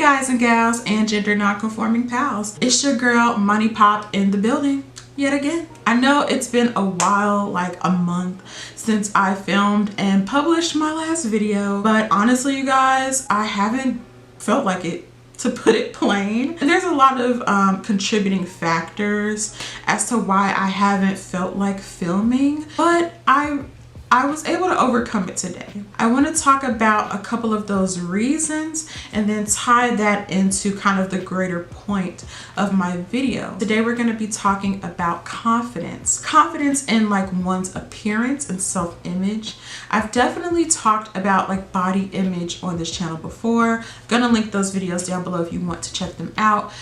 guys and gals and gender non-conforming pals, it's your girl Money Pop in the building yet again. I know it's been a while, like a month, since I filmed and published my last video, but honestly you guys, I haven't felt like it, to put it plain. And there's a lot of contributing factors as to why I haven't felt like filming, but I was able to overcome it today. I want to talk about a couple of those reasons and then tie that into kind of the greater point of my video. Today we're going to be talking about confidence. Confidence in like one's appearance and self-image. I've definitely talked about like body image on this channel before. I'm gonna link those videos down below if you want to check them out.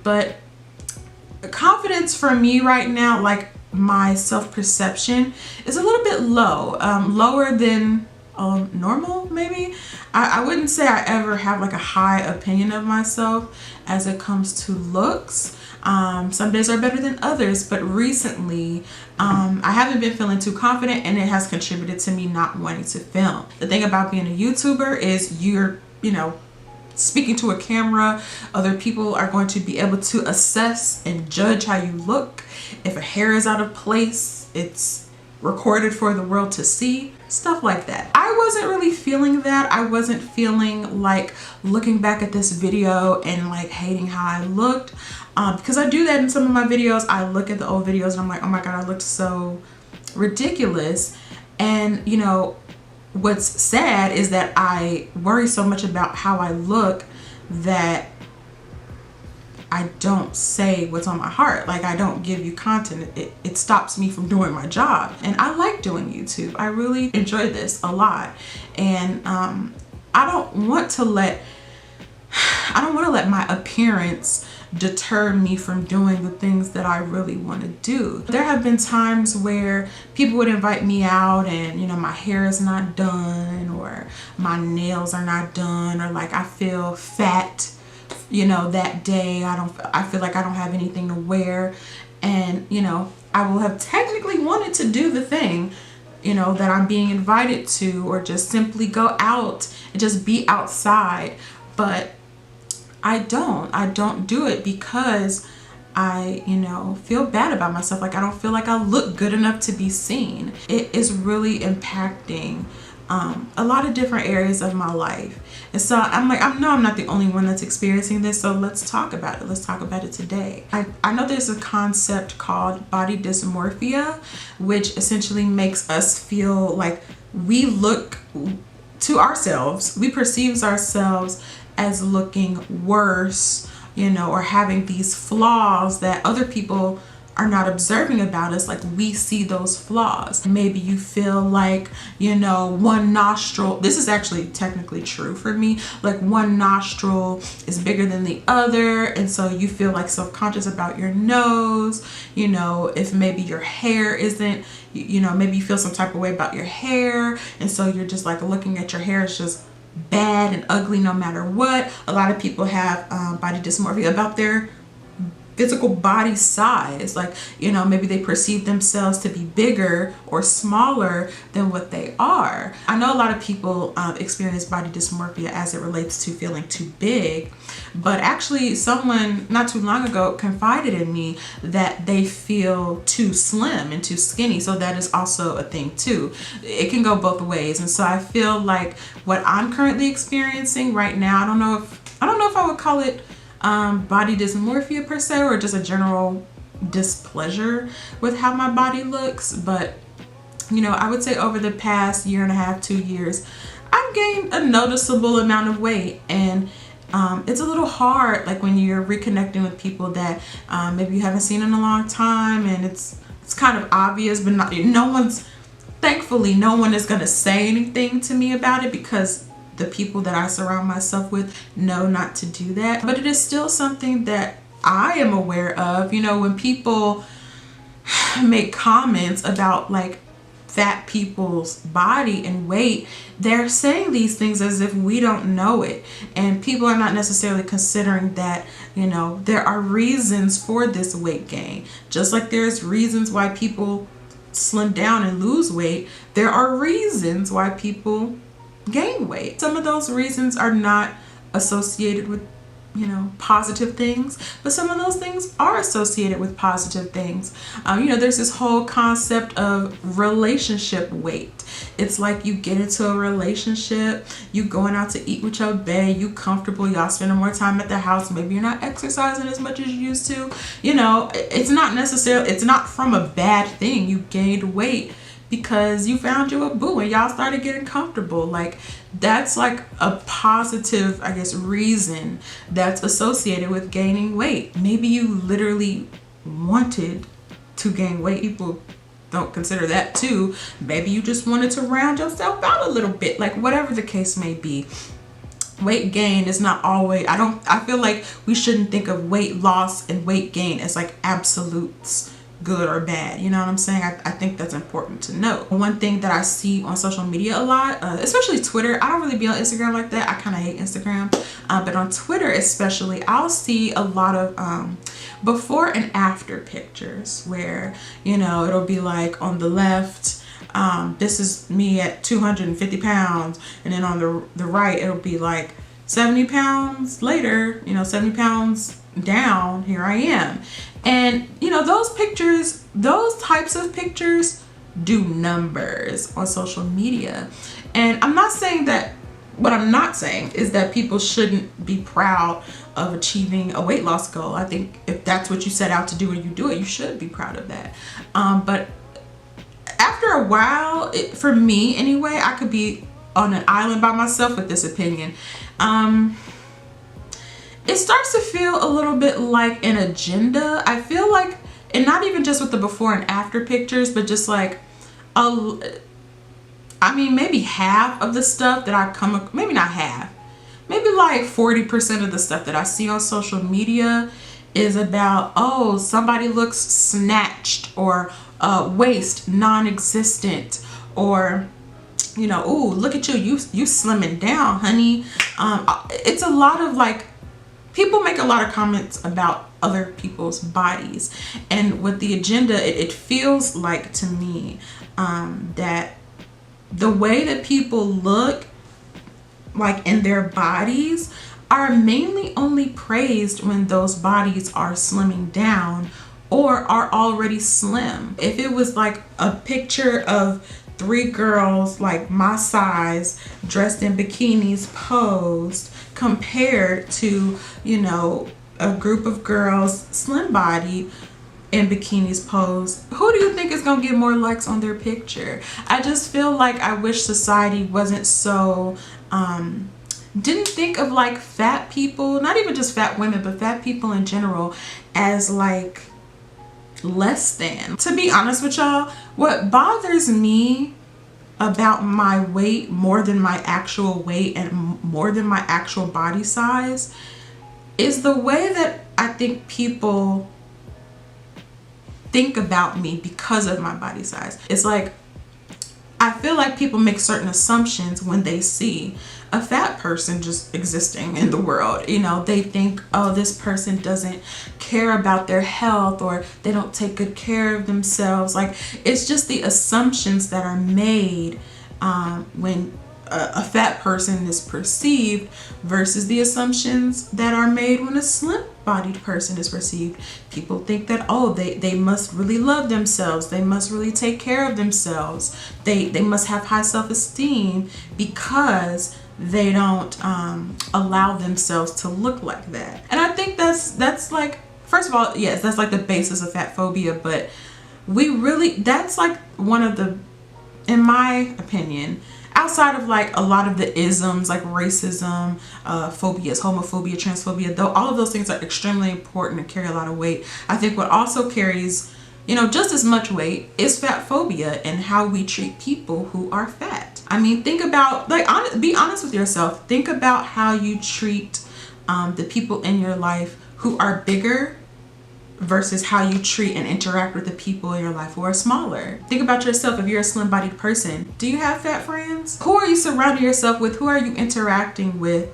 But confidence for me right now, like my self-perception is a little bit low, lower than normal maybe. I wouldn't say I ever have like a high opinion of myself as it comes to looks. Some days are better than others, but recently I haven't been feeling too confident, and it has contributed to me not wanting to film. The thing about being a YouTuber is you're, you know, speaking to a camera. Other people are going to be able to assess and judge how you look. If a hair is out of place, it's recorded for the world to see, stuff like that. I wasn't really feeling that. I wasn't feeling like looking back at this video and like hating how I looked, because I do that in some of my videos. I look at the old videos and I'm like, oh my god, I looked so ridiculous. And you know, what's sad is that I worry so much about how I look that I don't say what's on my heart. Like, I don't give you content. It stops me from doing my job. And I like doing YouTube. I really enjoy this a lot. And I don't want to let my appearance deter me from doing the things that I really want to do. There have been times where people would invite me out and, you know, my hair is not done or my nails are not done, or like I feel fat, you know, that day. I feel like I don't have anything to wear, and you know, I will have technically wanted to do the thing, you know, that I'm being invited to, or just simply go out and just be outside, but I don't do it because I, you know, feel bad about myself. Like, I don't feel like I look good enough to be seen. It is really impacting a lot of different areas of my life. And so I'm like, I know I'm not the only one that's experiencing this, so let's talk about it. Let's talk about it today. I know there's a concept called body dysmorphia, which essentially makes us feel like we look to ourselves, we perceive ourselves as looking worse, you know, or having these flaws that other people are not observing about us. Like, we see those flaws. Maybe you feel like, you know, one nostril, this is actually technically true for me, like one nostril is bigger than the other, and so you feel like self-conscious about your nose. You know, if maybe your hair isn't, you know, maybe you feel some type of way about your hair, and so you're just like looking at your hair, it's just bad and ugly no matter what. A lot of people have body dysmorphia about their physical body size. Like, you know, maybe they perceive themselves to be bigger or smaller than what they are. I know a lot of people experience body dysmorphia as it relates to feeling too big, but actually someone not too long ago confided in me that they feel too slim and too skinny. So that is also a thing too. It can go both ways. And so I feel like what I'm currently experiencing right now, I don't know if I would call it body dysmorphia per se, or just a general displeasure with how my body looks. But you know, I would say over the past year and a half, 2 years, I've gained a noticeable amount of weight. And it's a little hard, like when you're reconnecting with people that maybe you haven't seen in a long time, and it's kind of obvious, but thankfully no one is going to say anything to me about it, because the people that I surround myself with know not to do that. But it is still something that I am aware of. You know, when people make comments about like fat people's body and weight, they're saying these things as if we don't know it, and people are not necessarily considering that, you know, there are reasons for this weight gain. Just like there's reasons why people slim down and lose weight, there are reasons why people gain weight. Some of those reasons are not associated with, you know, positive things, but some of those things are associated with positive things. You know, there's this whole concept of relationship weight. It's like you get into a relationship, you going out to eat with your bae, you comfortable, y'all spending more time at the house, maybe you're not exercising as much as you used to. You know, it's not from a bad thing. You gained weight because you found you a boo and y'all started getting comfortable. Like, that's like a positive, I guess, reason that's associated with gaining weight. Maybe you literally wanted to gain weight. People don't consider that too. Maybe you just wanted to round yourself out a little bit. Like, whatever the case may be, weight gain is not always, I feel like we shouldn't think of weight loss and weight gain as like absolutes, good or bad. You know what I'm saying? I think that's important to know. One thing that I see on social media a lot, especially Twitter, I don't really be on Instagram like that. I kind of hate Instagram, but on Twitter especially, I'll see a lot of before and after pictures where, you know, it'll be like on the left, this is me at 250 pounds, and then on the right it'll be like 70 pounds later, you know, 70 pounds down, here I am. And you know, those pictures, those types of pictures do numbers on social media. And I'm not saying that, what I'm not saying is that people shouldn't be proud of achieving a weight loss goal. I think if that's what you set out to do and you do it, you should be proud of that. But after a while, for me anyway, I could be on an island by myself with this opinion. It starts to feel a little bit like an agenda. I feel like, and not even just with the before and after pictures, but just like, I mean, maybe half of the stuff that I maybe not half, maybe like 40% of the stuff that I see on social media is about, oh, somebody looks snatched, or waist non-existent, or, you know, ooh, look at you slimming down, honey. It's a lot of like, people make a lot of comments about other people's bodies, and with the agenda, it feels like to me that the way that people look like in their bodies are mainly only praised when those bodies are slimming down or are already slim. If it was like a picture of 3 girls like my size dressed in bikinis posed compared to, you know, a group of girls slim bodied in bikinis posed, who do you think is gonna get more likes on their picture? I just feel like I wish society wasn't so didn't think of like fat people, not even just fat women, but fat people in general, as like less than. To be honest with y'all, what bothers me about my weight more than my actual weight and more than my actual body size is the way that I think people think about me because of my body size. It's like, I feel like people make certain assumptions when they see a fat person just existing in the world. You know, they think, oh, this person doesn't care about their health, or they don't take good care of themselves. Like, it's just the assumptions that are made when a fat person is perceived versus the assumptions that are made when a slim bodied person is perceived. People think that, oh, they must really love themselves, they must really take care of themselves, they must have high self-esteem because they don't allow themselves to look like that. And I think that's like, first of all, yes, that's like the basis of fat phobia, but that's like one of the, in my opinion, outside of like a lot of the isms like racism, phobias, homophobia, transphobia, though all of those things are extremely important and carry a lot of weight, I think what also carries, you know, just as much weight is fat phobia and how we treat people who are fat. I mean, think about, like, be honest with yourself. Think about how you treat the people in your life who are bigger versus how you treat and interact with the people in your life who are smaller. Think about yourself. If you're a slim-bodied person, do you have fat friends? Who are you surrounding yourself with? Who are you interacting with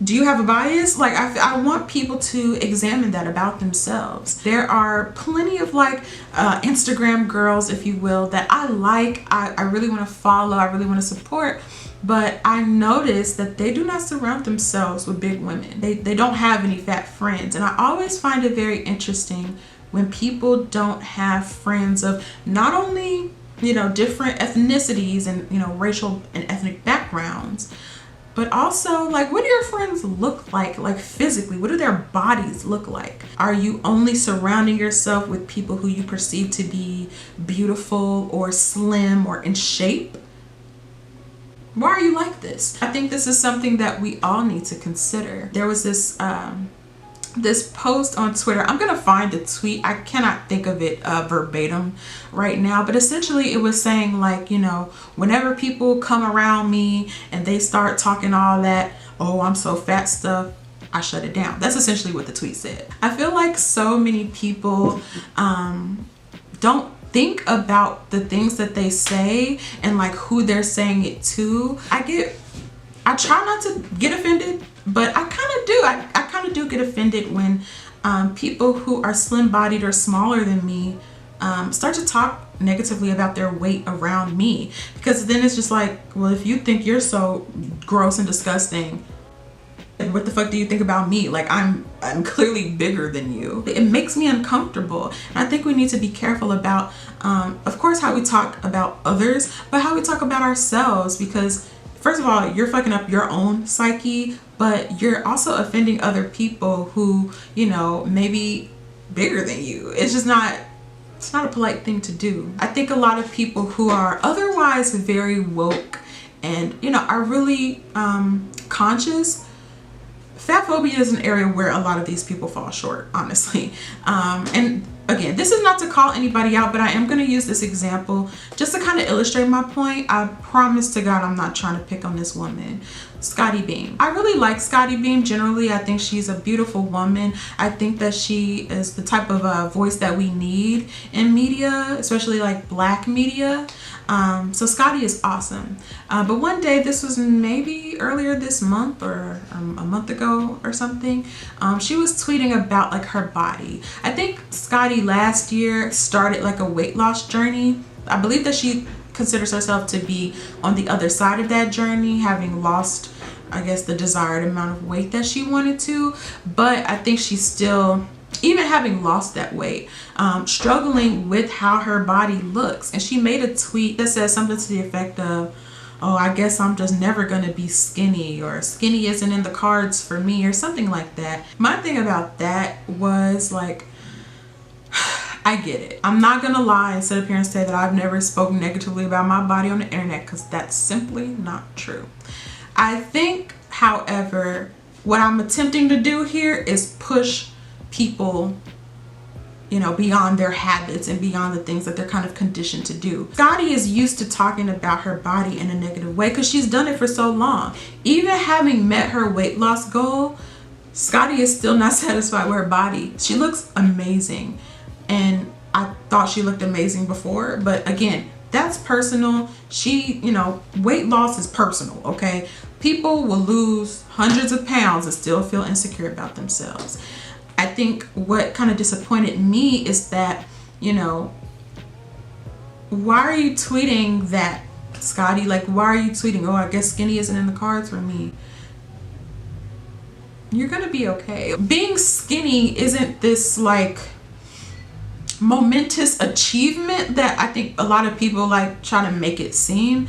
Do you have a bias? Like, I want people to examine that about themselves. There are plenty of like Instagram girls, if you will, that I like, I really want to follow, I really want to support, but I notice that they do not surround themselves with big women. They don't have any fat friends. And I always find it very interesting when people don't have friends of not only, you know, different ethnicities and, you know, racial and ethnic backgrounds, but also, like, what do your friends look like physically? What do their bodies look like? Are you only surrounding yourself with people who you perceive to be beautiful or slim or in shape? Why are you like this? I think this is something that we all need to consider. There was this this post on Twitter. I'm gonna find the tweet. I cannot think of it verbatim right now, but essentially it was saying, like, you know, whenever people come around me and they start talking all that, oh, I'm so fat stuff, I shut it down. That's essentially what the tweet said. I feel like so many people don't think about the things that they say and like who they're saying it to. I try not to get offended, but I kind of do. I kind of do get offended when people who are slim-bodied or smaller than me start to talk negatively about their weight around me, because then it's just like, well, if you think you're so gross and disgusting, what the fuck do you think about me? Like, I'm clearly bigger than you. It makes me uncomfortable. And I think we need to be careful about, of course, how we talk about others, but how we talk about ourselves, because first of all, you're fucking up your own psyche, but you're also offending other people who, you know, maybe bigger than you. It's just not, it's not a polite thing to do. I think a lot of people who are otherwise very woke and, you know, are really conscious, fatphobia is an area where a lot of these people fall short, honestly. And again, this is not to call anybody out, but I am going to use this example just to kind of illustrate my point. I promise to God I'm not trying to pick on this woman. Scotty Beam. I really like Scotty Beam generally. I think she's a beautiful woman. I think that she is the type of voice that we need in media, especially like Black media. So Scotty is awesome. But one day, this was maybe earlier this month or a month ago or something, she was tweeting about like her body. I think Scotty last year started like a weight loss journey. I believe that she considers herself to be on the other side of that journey, having lost, I guess, the desired amount of weight that she wanted to. But I think she's still, even having lost that weight, struggling with how her body looks. And she made a tweet that says something to the effect of, oh, I guess I'm just never gonna be skinny, or skinny isn't in the cards for me, or something like that. My thing about that was like, I get it. I'm not gonna lie and sit up here and say that I've never spoken negatively about my body on the internet, because that's simply not true. I think, however, what I'm attempting to do here is push people, you know, beyond their habits and beyond the things that they're kind of conditioned to do. Scotty is used to talking about her body in a negative way because she's done it for so long. Even having met her weight loss goal, Scotty is still not satisfied with her body. She looks amazing, and I thought she looked amazing before, but again, that's personal. She, you know, weight loss is personal, okay? People will lose hundreds of pounds and still feel insecure about themselves. I think what kind of disappointed me is that, you know, why are you tweeting that, Scotty? Like, why are you tweeting, oh, I guess skinny isn't in the cards for me? You're gonna be okay. Being skinny isn't this like momentous achievement that I think a lot of people like try to make it seem.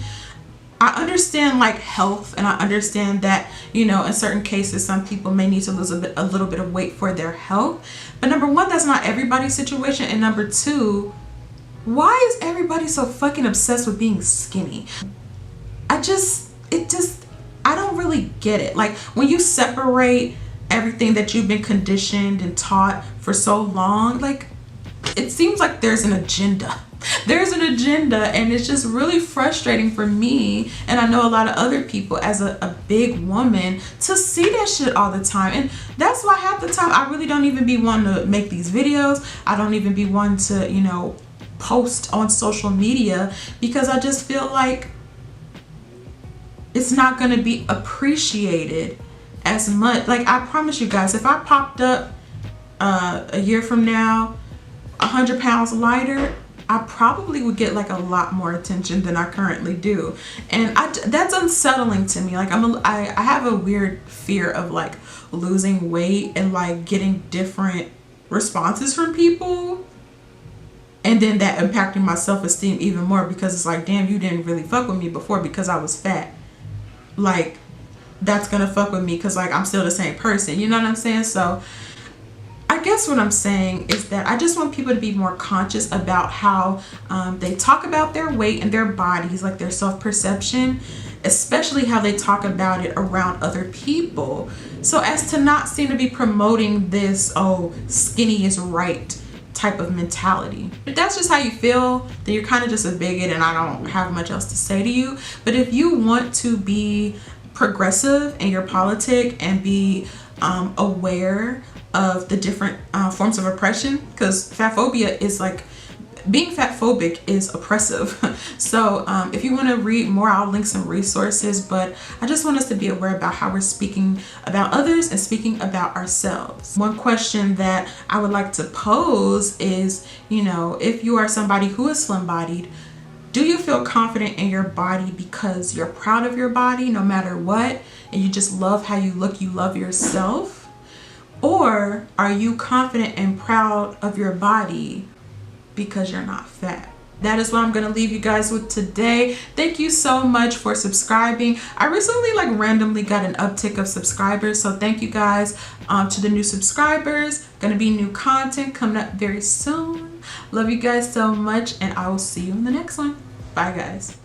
I understand like health, and I understand that, you know, in certain cases some people may need to lose a little bit of weight for their health, but number one, that's not everybody's situation, and number two, why is everybody so fucking obsessed with being skinny? I don't really get it. Like, when you separate everything that you've been conditioned and taught for so long, like, it seems like there's an agenda. There's an agenda, and it's just really frustrating for me, and I know a lot of other people, as a big woman, to see that shit all the time. And that's why half the time I really don't even be one to make these videos. I don't even be one to, you know, post on social media, because I just feel like it's not going to be appreciated as much. Like, I promise you guys, if I popped up a year from now 100 pounds lighter, I probably would get like a lot more attention than I currently do. And that's unsettling to me. Like, I have a weird fear of like losing weight and like getting different responses from people, and then that impacting my self-esteem even more, because it's like, damn, you didn't really fuck with me before because I was fat. Like, that's gonna fuck with me because like I'm still the same person, you know what I'm saying? So I guess what I'm saying is that I just want people to be more conscious about how they talk about their weight and their bodies, like their self-perception, especially how they talk about it around other people, so as to not seem to be promoting this, oh, skinny is right type of mentality. If that's just how you feel, then you're kind of just a bigot, and I don't have much else to say to you. But if you want to be progressive in your politic and be aware of the different forms of oppression, because fatphobia is like, being fat phobic is oppressive. So if you want to read more, I'll link some resources, but I just want us to be aware about how we're speaking about others and speaking about ourselves. One question that I would like to pose is, you know, if you are somebody who is slim-bodied, do you feel confident in your body because you're proud of your body no matter what, and you just love how you look, you love yourself? Or are you confident and proud of your body because you're not fat? That is what I'm going to leave you guys with today. Thank you so much for subscribing. I recently like randomly got an uptick of subscribers, so thank you guys to the new subscribers. Gonna be new content coming up very soon. Love you guys so much, and I will see you in the next one. Bye guys.